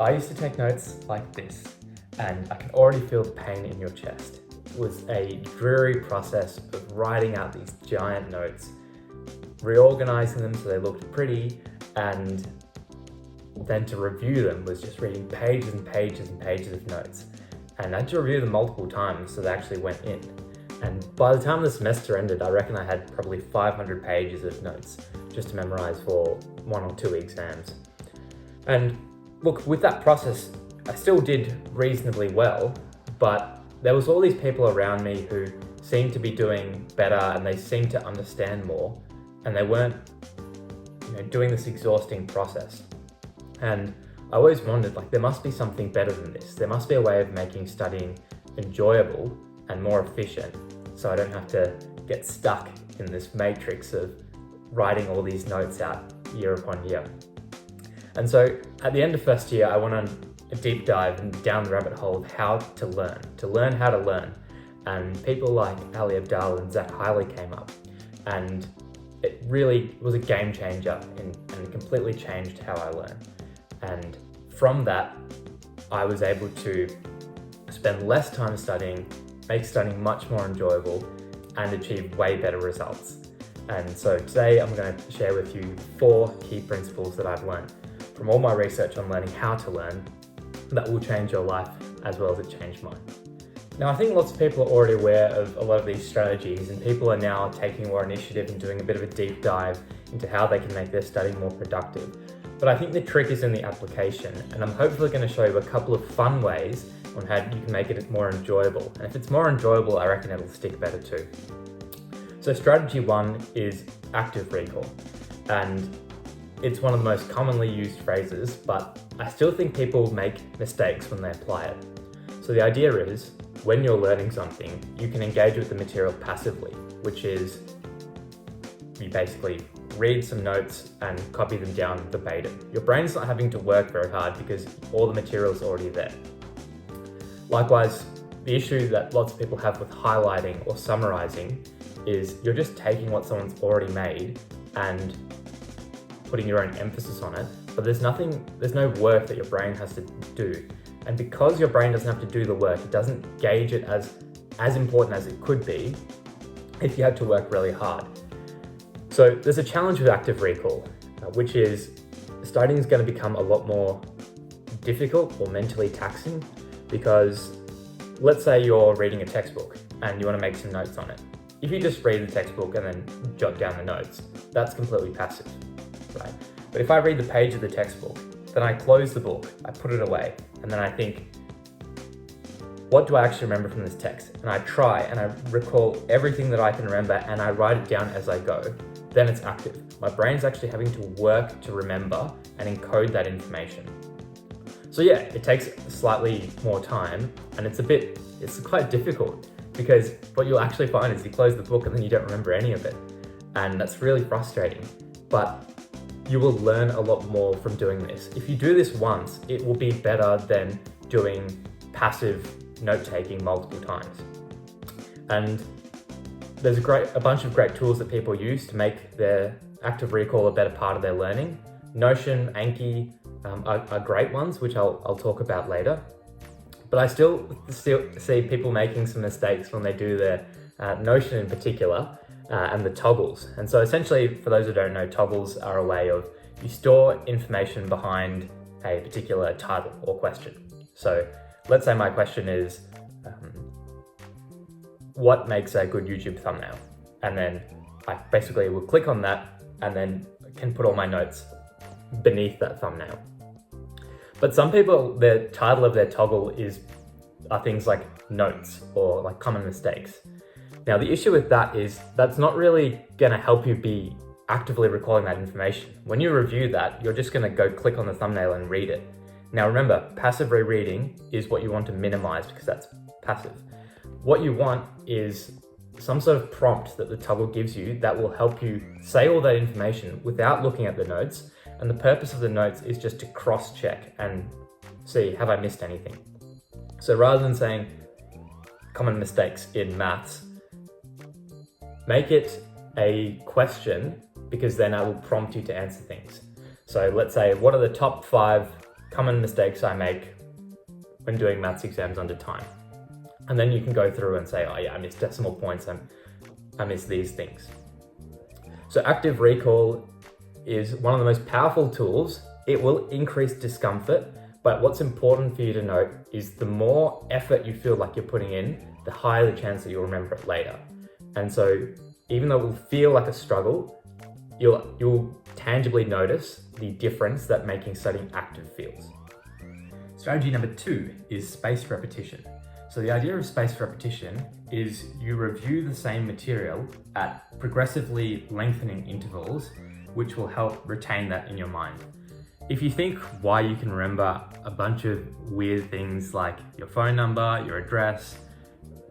I used to take notes like this, and I can already feel the pain in your chest. It was a dreary process of writing out these giant notes, reorganizing them so they looked pretty, and then to review them was just reading pages and pages and pages of notes. And I had to review them multiple times so they actually went in. And by the time the semester ended, I reckon I had probably 500 pages of notes just to memorize for 1 or 2 exams. And look, with that process, I still did reasonably well, but there was all these people around me who seemed to be doing better and they seemed to understand more, and they weren't doing this exhausting process. And I always wondered, there must be something better than this. There must be a way of making studying enjoyable and more efficient, so I don't have to get stuck in this matrix of writing all these notes out year upon year. And so at the end of first year, I went on a deep dive and down the rabbit hole of how to learn how to learn. And people like Ali Abdaal and Zach Hiley came up, and it really was a game changer and completely changed how I learn. And from that, I was able to spend less time studying, make studying much more enjoyable, and achieve way better results. And so today I'm going to share with you 4 key principles that I've learned from all my research on learning how to learn that will change your life as well as it changed mine. Now, I think lots of people are already aware of a lot of these strategies, and people are now taking more initiative and doing a bit of a deep dive into how they can make their study more productive. But I think the trick is in the application, and I'm hopefully going to show you a couple of fun ways on how you can make it more enjoyable. And if it's more enjoyable, I reckon it'll stick better too. So strategy 1 is active recall. And it's one of the most commonly used phrases, but I still think people make mistakes when they apply it. So the idea is, when you're learning something, you can engage with the material passively, which is you basically read some notes and copy them down verbatim. Your brain's not having to work very hard because all the material is already there. Likewise, the issue that lots of people have with highlighting or summarizing is you're just taking what someone's already made and putting your own emphasis on it, but there's no work that your brain has to do. And because your brain doesn't have to do the work, it doesn't gauge it as important as it could be if you had to work really hard. So there's a challenge with active recall, which is studying is going to become a lot more difficult or mentally taxing, because let's say you're reading a textbook and you want to make some notes on it. If you just read the textbook and then jot down the notes, that's completely passive, right? But if I read the page of the textbook, then I close the book, I put it away, and then I think, what do I actually remember from this text? And I try and I recall everything that I can remember and I write it down as I go. Then it's active. My brain's actually having to work to remember and encode that information. So yeah, it takes slightly more time, and it's quite difficult, because what you'll actually find is you close the book and then you don't remember any of it. And that's really frustrating, but you will learn a lot more from doing this. If you do this once, it will be better than doing passive note-taking multiple times. And there's a bunch of great tools that people use to make their active recall a better part of their learning. Notion, Anki are great ones, which I'll talk about later. But I still see people making some mistakes when they do their Notion in particular, and the toggles. And so essentially, for those who don't know, toggles are a way of you store information behind a particular title or question. So let's say my question is, what makes a good YouTube thumbnail? And then I basically will click on that and then can put all my notes beneath that thumbnail. But some people, the title of their toggle are things like notes or like common mistakes. Now, the issue with that is that's not really going to help you be actively recalling that information. When you review that, you're just going to go click on the thumbnail and read it. Now, remember, passive rereading is what you want to minimize because that's passive. What you want is some sort of prompt that the toggle gives you that will help you say all that information without looking at the notes. And the purpose of the notes is just to cross-check and see, have I missed anything? So rather than saying common mistakes in maths, make it a question, because then I will prompt you to answer things. So let's say, what are the top 5 common mistakes I make when doing maths exams under time. And then you can go through and say, oh yeah, I missed decimal points, I missed these things. So active recall is one of the most powerful tools. It will increase discomfort, but what's important for you to note is the more effort you feel like you're putting in, the higher the chance that you'll remember it later. And so even though it will feel like a struggle, you'll tangibly notice the difference that making studying active feels. Strategy number 2 is spaced repetition. So the idea of spaced repetition is you review the same material at progressively lengthening intervals, which will help retain that in your mind. If you think why you can remember a bunch of weird things like your phone number, your address,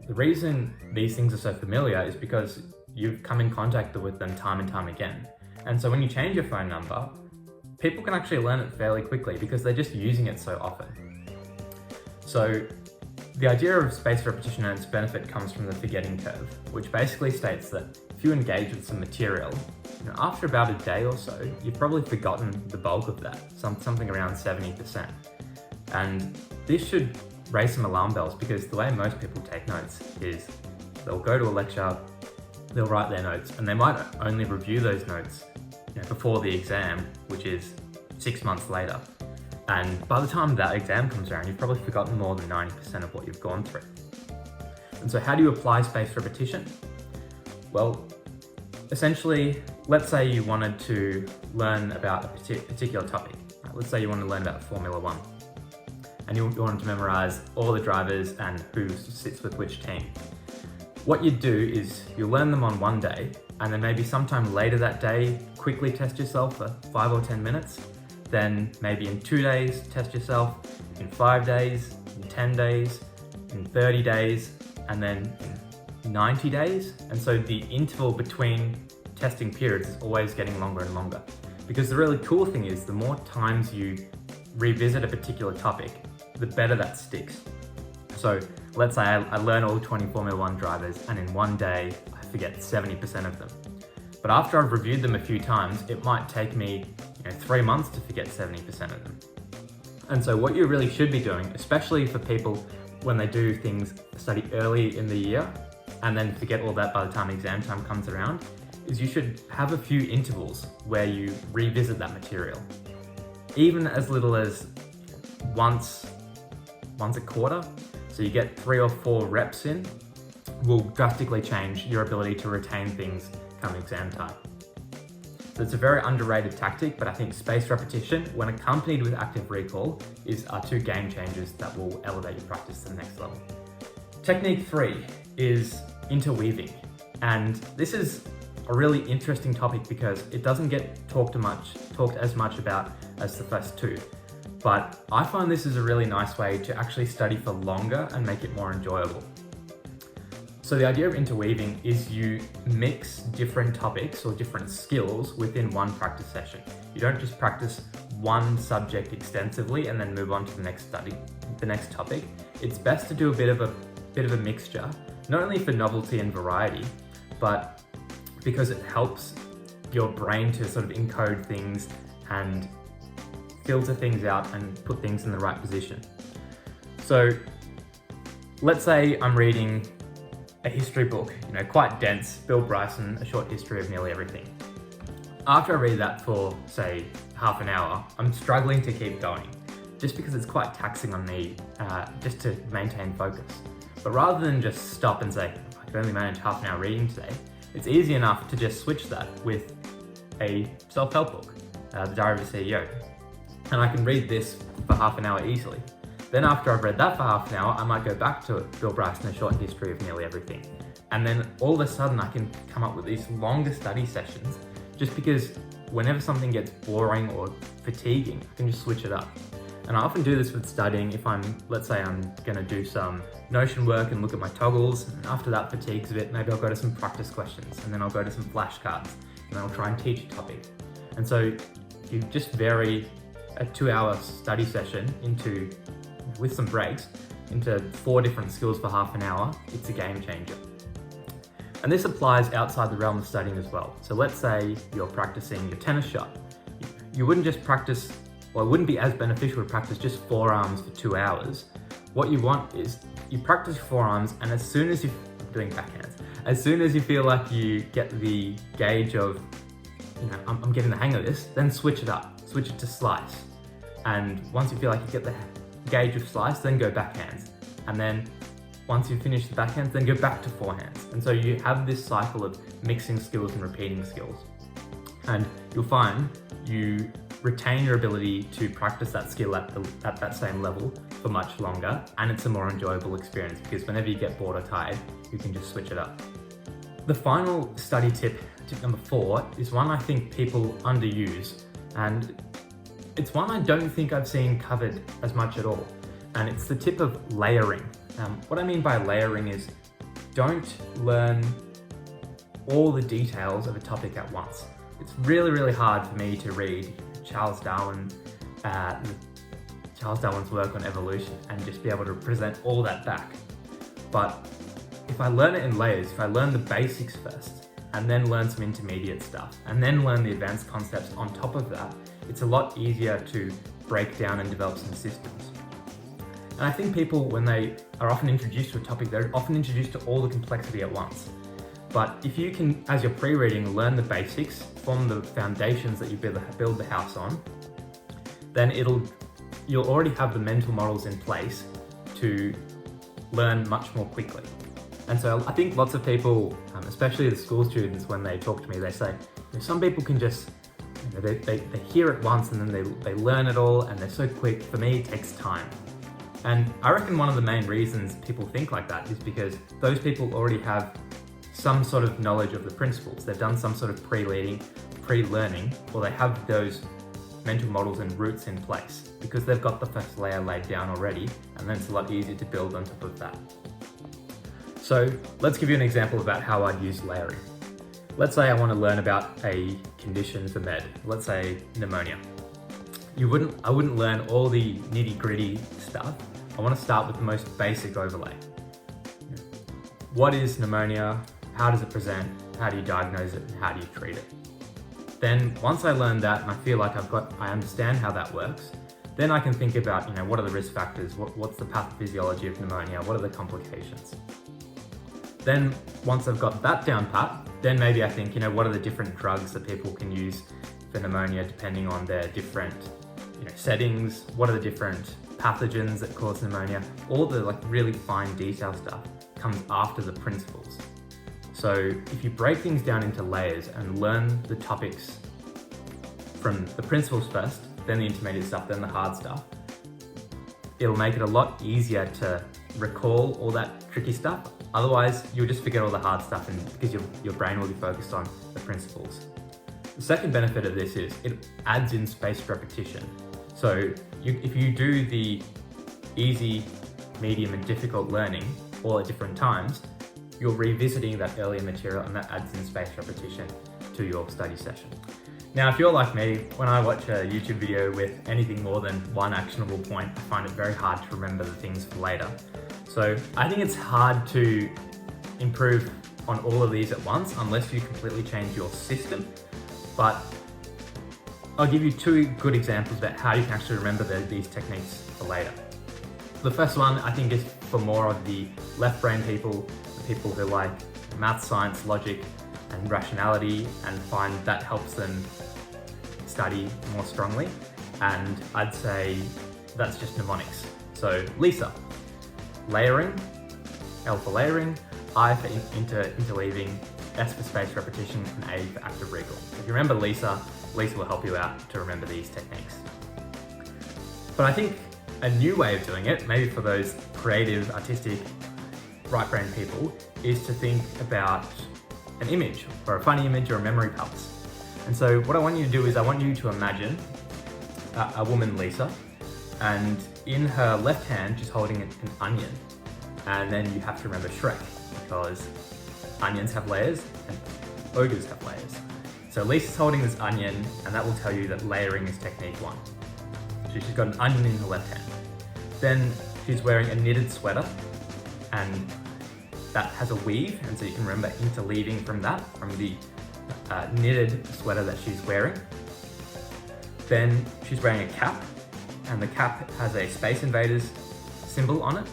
the reason these things are so familiar is because you've come in contact with them time and time again. And so when you change your phone number, people can actually learn it fairly quickly because they're just using it so often. So the idea of spaced repetition and its benefit comes from the forgetting curve, which basically states that if you engage with some material, after about a day or so, you've probably forgotten the bulk of that, something around 70%. And this should raise some alarm bells because the way most people take notes is they'll go to a lecture, they'll write their notes, and they might only review those notes before the exam, which is 6 months later. And by the time that exam comes around, you've probably forgotten more than 90% of what you've gone through. And so how do you apply spaced repetition? Well, essentially, let's say you wanted to learn about a particular topic. Let's say you want to learn about Formula 1. And you wanted to memorize all the drivers and who sits with which team. What you do is you learn them on one day, and then maybe sometime later that day, quickly test yourself for 5 or 10 minutes. Then maybe in 2 days, test yourself, in 5 days, in 10 days, in 30 days, and then in 90 days. And so the interval between testing periods is always getting longer and longer. Because the really cool thing is the more times you revisit a particular topic, the better that sticks. So let's say I learn all 20 Formula 1 drivers and in one day, I forget 70% of them. But after I've reviewed them a few times, it might take me 3 months to forget 70% of them. And so what you really should be doing, especially for people when they do things, study early in the year and then forget all that by the time exam time comes around, is you should have a few intervals where you revisit that material. Even as little as once a quarter, so you get 3 or 4 reps in, will drastically change your ability to retain things come exam time. So it's a very underrated tactic, but I think spaced repetition, when accompanied with active recall, are 2 game changers that will elevate your practice to the next level. Technique 3 is interweaving. And this is a really interesting topic because it doesn't get talked as much about as the first 2. But I find this is a really nice way to actually study for longer and make it more enjoyable. So the idea of interweaving is you mix different topics or different skills within one practice session. You don't just practice one subject extensively and then move on to the next topic. It's best to do a bit of a mixture, not only for novelty and variety, but because it helps your brain to sort of encode things and filter things out and put things in the right position. So let's say I'm reading a history book, quite dense, Bill Bryson, A Short History of Nearly Everything. After I read that for, say, half an hour, I'm struggling to keep going, just because it's quite taxing on me just to maintain focus. But rather than just stop and say, I can only manage half an hour reading today, it's easy enough to just switch that with a self-help book, The Diary of a CEO. And I can read this for half an hour easily. Then after I've read that for half an hour, I might go back to Bill Bryson, A Short History of Nearly Everything. And then all of a sudden I can come up with these longer study sessions just because whenever something gets boring or fatiguing, I can just switch it up. And I often do this with studying if let's say I'm gonna do some Notion work and look at my toggles, and after that fatigues a bit, maybe I'll go to some practice questions, and then I'll go to some flashcards, and then I'll try and teach a topic. And so you just vary a 2-hour study session with some breaks, into 4 different skills for half an hour. It's a game changer. And this applies outside the realm of studying as well. So let's say you're practicing your tennis shot. You wouldn't just practice well, it wouldn't be as beneficial to practice just forearms for 2 hours. What you want is you practice forearms, and as soon as as soon as you feel like you get the gauge of, I'm getting the hang of this, then switch it up, switch it to slice. And once you feel like you get the gauge of slice, then go backhands. And then once you finish the backhands, then go back to forehands. And so you have this cycle of mixing skills and repeating skills. And you'll find you retain your ability to practice that skill at that same level for much longer, and it's a more enjoyable experience because whenever you get bored or tired, you can just switch it up. The final study tip number 4, is one I think people underuse, and it's one I don't think I've seen covered as much at all, and it's the tip of layering. What I mean by layering is don't learn all the details of a topic at once. It's really hard for me to read Charles Darwin's work on evolution and just be able to present all that back. But if I learn it in layers, if I learn the basics first, and then learn some intermediate stuff, and then learn the advanced concepts on top of that, it's a lot easier to break down and develop some systems. And I think people, when they are often introduced to a topic, they're often introduced to all the complexity at once. But if you can, as you're pre-reading, learn the basics, form the foundations that you build the house on, then you'll already have the mental models in place to learn much more quickly. And so I think lots of people, especially the school students, when they talk to me, they say, some people can just, they hear it once and then they learn it all and they're so quick. For me, it takes time. And I reckon one of the main reasons people think like that is because those people already have some sort of knowledge of the principles. They've done some sort of pre-learning, or they have those mental models and roots in place because they've got the first layer laid down already, and then it's a lot easier to build on top of that. So let's give you an example about how I'd use layering. Let's say I want to learn about a condition for med, let's say pneumonia. I wouldn't learn all the nitty-gritty stuff. I want to start with the most basic overlay. What is pneumonia? How does it present? How do you diagnose it? And how do you treat it? Then once I learn that and I feel like I understand how that works, then I can think about, what are the risk factors? What's the pathophysiology of pneumonia? What are the complications? Then once I've got that down pat, then maybe I think, what are the different drugs that people can use for pneumonia depending on their different settings? What are the different pathogens that cause pneumonia? All the really fine detail stuff comes after the principles. So if you break things down into layers and learn the topics from the principles first, then the intermediate stuff, then the hard stuff, it'll make it a lot easier to recall all that tricky stuff. Otherwise, you'll just forget all the hard stuff because your brain will be focused on the principles. The second benefit of this is it adds in spaced repetition. So if you do the easy, medium, and difficult learning all at different times, you're revisiting that earlier material, and that adds in spaced repetition to your study session. Now, if you're like me, when I watch a YouTube video with anything more than one actionable point, I find it very hard to remember the things for later. So I think it's hard to improve on all of these at once unless you completely change your system. But I'll give you 2 good examples about how you can actually remember these techniques for later. The first one, I think, is for more of the left brain people, the people who like math, science, logic, and rationality, and find that helps them study more strongly. And I'd say that's just mnemonics. So Lisa, layering, L for layering, I for interleaving, S for spaced repetition, and A for active recall. If you remember Lisa will help you out to remember these techniques. But I think a new way of doing it, maybe for those creative, artistic, right brain people, is to think about an image, or a funny image, or a memory palace. And so what I want you to do is I want you to imagine a woman, Lisa, and in her left hand she's holding an onion. And then you have to remember Shrek, because onions have layers and ogres have layers. So Lisa's holding this onion, and that will tell you that layering is technique 1. So she's got an onion in her left hand. Then she's wearing a knitted sweater, and that has a weave, and so you can remember interleaving from the knitted sweater that she's wearing. Then she's wearing a cap, and the cap has a Space Invaders symbol on it,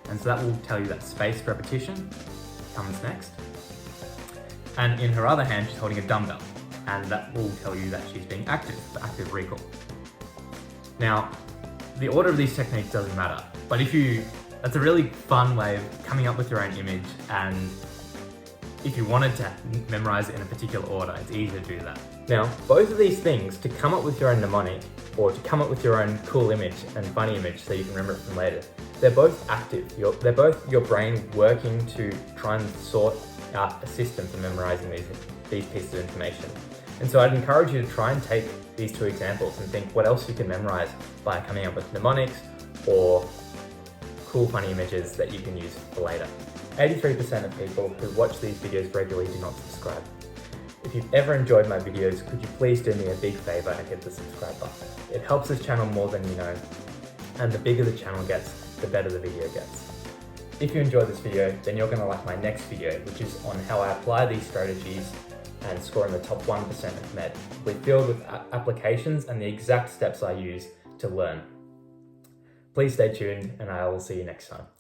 and so that will tell you that spaced repetition comes next. And in her other hand, she's holding a dumbbell, and that will tell you that she's being active, for active recall. Now, the order of these techniques doesn't matter, but that's a really fun way of coming up with your own image, and if you wanted to memorize it in a particular order, it's easy to do that. Now, both of these things, to come up with your own mnemonic, or to come up with your own cool image and funny image so you can remember it from later, they're both active. They're both your brain working to try and sort out a system for memorizing these pieces of information. And so I'd encourage you to try and take these two examples and think what else you can memorize by coming up with mnemonics or cool funny images that you can use for later. 83% of people who watch these videos regularly do not subscribe. If you've ever enjoyed my videos, could you please do me a big favor and hit the subscribe button? It helps this channel more than you know, and the bigger the channel gets, the better the video gets. If you enjoyed this video, then you're going to like my next video, which is on how I apply these strategies and score in the top 1% of MED. We're filled with applications and the exact steps I use to learn. Please stay tuned, and I will see you next time.